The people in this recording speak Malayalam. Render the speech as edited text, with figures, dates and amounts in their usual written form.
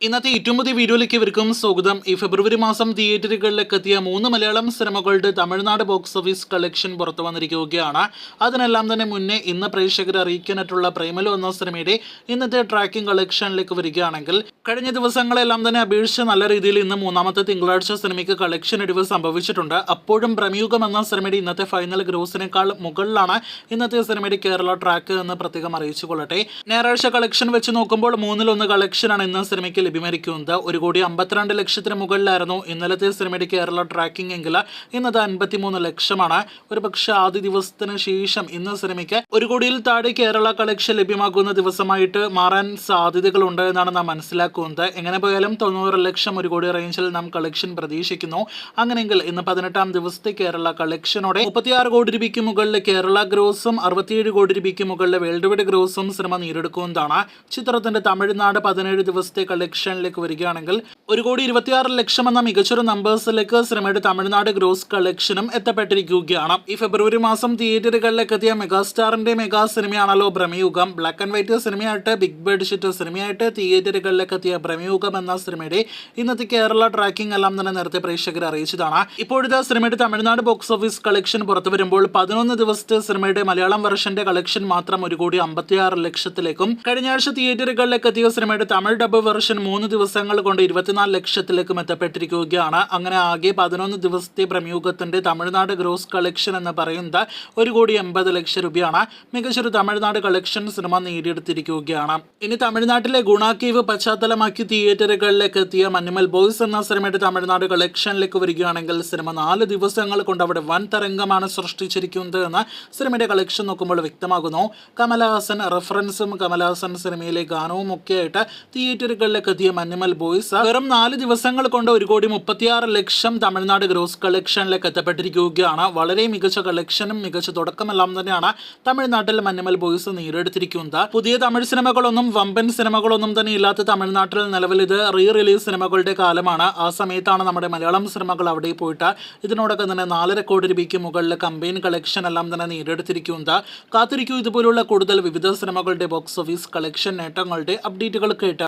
ഇന്നത്തെ ഏറ്റവും പുതിയ വീഡിയോയിലേക്ക് ഇവർക്കും സ്വാഗതം. ഈ ഫെബ്രുവരി മാസം തിയേറ്ററുകളിലേക്ക് എത്തിയ 3 മലയാളം സിനിമകളുടെ തമിഴ്നാട് ബോക്സ് ഓഫീസ് കളക്ഷൻ പുറത്തു വന്നിരിക്കുകയാണ്. അതിനെല്ലാം തന്നെ മുന്നേ ഇന്ന് പ്രേക്ഷകരെ അറിയിക്കാനായിട്ടുള്ള പ്രേമലു എന്ന സിനിമയുടെ ഇന്നത്തെ ട്രാക്കിംഗ് കളക്ഷനിലേക്ക് വരികയാണെങ്കിൽ കഴിഞ്ഞ ദിവസങ്ങളെല്ലാം തന്നെ അപേക്ഷിച്ച് നല്ല രീതിയിൽ ഇന്ന് മൂന്നാമത്തെ തിങ്കളാഴ്ച സിനിമയ്ക്ക് കളക്ഷൻ ഇടിവ് സംഭവിച്ചിട്ടുണ്ട്. അപ്പോഴും പ്രമയുഗം എന്ന സിനിമയുടെ ഇന്നത്തെ ഫൈനൽ ഗ്രോസിനേക്കാൾ മുകളിലാണ് ഇന്നത്തെ സിനിമയുടെ കേരള ട്രാക്ക് എന്ന് പ്രത്യേകം അറിയിച്ചു കൊള്ളട്ടെ. ഞായറാഴ്ച കളക്ഷൻ വെച്ച് നോക്കുമ്പോൾ 1/3 കളക്ഷനാണ് ഇന്ന് സിനിമയ്ക്ക് ലഭ്യമായിരിക്കുന്നത്. 1,52,00,000 മുകളിലായിരുന്നു ഇന്നലത്തെ സിനിമയുടെ കേരള ട്രാക്കിംഗ് എങ്കിൽ ഇന്നത്തെ 53 ലക്ഷമാണ്. ഒരു പക്ഷേ ആദ്യ ദിവസത്തിന് ശേഷം ഇന്ന് സിനിമയ്ക്ക് 1 കോടിയിൽ താഴെ കേരള കളക്ഷൻ ലഭ്യമാകുന്ന ദിവസമായിട്ട് മാറാൻ സാധ്യതകളുണ്ട് എന്നാണ് നാം മനസ്സിലാക്കുന്നത്. എങ്ങനെ പോയാലും 90 ലക്ഷം 1 കോടി റേഞ്ചിൽ നാം കളക്ഷൻ പ്രതീക്ഷിക്കുന്നു. അങ്ങനെയെങ്കിൽ ഇന്ന് 18ാം ദിവസത്തെ കേരള കളക്ഷനോടെ 36 കോടി രൂപയ്ക്ക് മുകളിൽ കേരള ഗ്രോസും 67 കോടി രൂപയ്ക്ക് മുകളിൽ വേൾഡ് വൈഡ് ഗ്രോസും സിനിമ നേടിയെടുക്കുന്നതാണ്. ചിത്രത്തിന്റെ തമിഴ്നാട് 17 ദിവസത്തെ കളക്ഷനിലേക്ക് വരികയാണെങ്കിൽ 1,26,00,000 എന്ന മികച്ചൊരു നമ്പേഴ്സിലേക്ക് സിനിമയുടെ തമിഴ്നാട് ഗ്രോസ് കളക്ഷനും എത്തപ്പെട്ടിരിക്കുകയാണ്. ഈ ഫെബ്രുവരി മാസം തിയേറ്ററുകളിലേക്ക് എത്തിയ മെഗാസ്റ്റാറിന്റെ മെഗാ സിനിമയാണല്ലോ ഭ്രമയുഗം. ബ്ലാക്ക് ആൻഡ് വൈറ്റ് സിനിമയായിട്ട് ബിഗ് ബഡ്ജറ്റ് സിനിമയായിട്ട് തിയേറ്ററുകളിലേക്ക് എത്തിയ ഭ്രമയുഗം എന്ന സിനിമയുടെ ഇന്നത്തെ കേരള ട്രാക്കിംഗ് എല്ലാം തന്നെ നേരത്തെ പ്രേക്ഷകരെ അറിയിച്ചതാണ്. ഇപ്പോഴത്തെ സിനിമയുടെ തമിഴ്നാട് ബോക്സ് ഓഫീസ് കളക്ഷൻ പുറത്തു വരുമ്പോൾ 11 ദിവസത്തെ സിനിമയുടെ മലയാളം വെർഷന്റെ കളക്ഷൻ മാത്രം 1,56,00,000 കഴിഞ്ഞ ആഴ്ച തിയേറ്ററുകളിലേക്ക് എത്തിയ സിനിമയുടെ തമിഴ് ഡബ് വെർഷൻ 3 ദിവസങ്ങൾ കൊണ്ട് 24 ലക്ഷത്തിലേക്കും എത്തപ്പെട്ടിരിക്കുകയാണ്. അങ്ങനെ ആകെ 11 ദിവസത്തെ പ്രമയുഗത്തിന്റെ തമിഴ്നാട് ഗ്രോസ് കളക്ഷൻ എന്ന് പറയുന്നത് 1,80,00,000 രൂപയാണ്. മികച്ചൊരു തമിഴ്നാട് കളക്ഷൻ സിനിമ നേടിയെടുത്തിരിക്കുകയാണ്. ഇനി തമിഴ്നാട്ടിലെ ഗുണാക്കീവ് പശ്ചാത്തലമാക്കി തിയേറ്ററുകളിലേക്ക് എത്തിയ മഞ്ഞുമൽ ബോയ്സ് എന്ന സിനിമയുടെ തമിഴ്നാട് കളക്ഷനിലേക്ക് വരികയാണെങ്കിൽ സിനിമ 4 ദിവസങ്ങൾ കൊണ്ട് അവിടെ വൻ തരംഗമാണ് സൃഷ്ടിച്ചിരിക്കുന്നത് എന്ന് സിനിമയുടെ കളക്ഷൻ നോക്കുമ്പോൾ വ്യക്തമാകുന്നു. കമലഹാസൻ റെഫറൻസും കമലഹാസൻ സിനിമയിലെ ഗാനവും ഒക്കെ ആയിട്ട് തിയേറ്ററുകളിലേക്ക് എത്തിയ മഞ്ഞുമൽ ബോയ്സ് വെറും 4 ദിവസങ്ങൾ കൊണ്ട് 1,36,00,000 തമിഴ്നാട് ഗ്രോസ് കളക്ഷനിലേക്ക് എത്തപ്പെട്ടിരിക്കുകയാണ്. വളരെ മികച്ച കളക്ഷനും മികച്ച തുടക്കമെല്ലാം തന്നെയാണ് തമിഴ്നാട്ടിൽ മഞ്ഞുമൽ ബോയ്സ് നേടിയെടുത്തിരിക്കുന്നത്. പുതിയ തമിഴ് സിനിമകളൊന്നും വമ്പൻ സിനിമകളൊന്നും തന്നെ ഇല്ലാത്ത തമിഴ്നാട്ടിൽ നിലവിൽ ഇത് റിലീസ് സിനിമകളുടെ കാലമാണ്. ആ സമയത്താണ് നമ്മുടെ മലയാളം സിനിമകൾ അവിടെ പോയിട്ട് ഇതിനോടൊക്കെ തന്നെ 4.5 കോടി രൂപയ്ക്ക് മുകളിൽ കമ്പൈൻ കളക്ഷൻ എല്ലാം തന്നെ നേടിയെടുത്തിരിക്കുന്നത്. കാത്തിരിക്കൂ ഇതുപോലുള്ള കൂടുതൽ വിവിധ സിനിമകളുടെ ബോക്സ് ഓഫീസ് കളക്ഷൻ നേട്ടങ്ങളുടെ അപ്ഡേറ്റുകൾ കേട്ട്.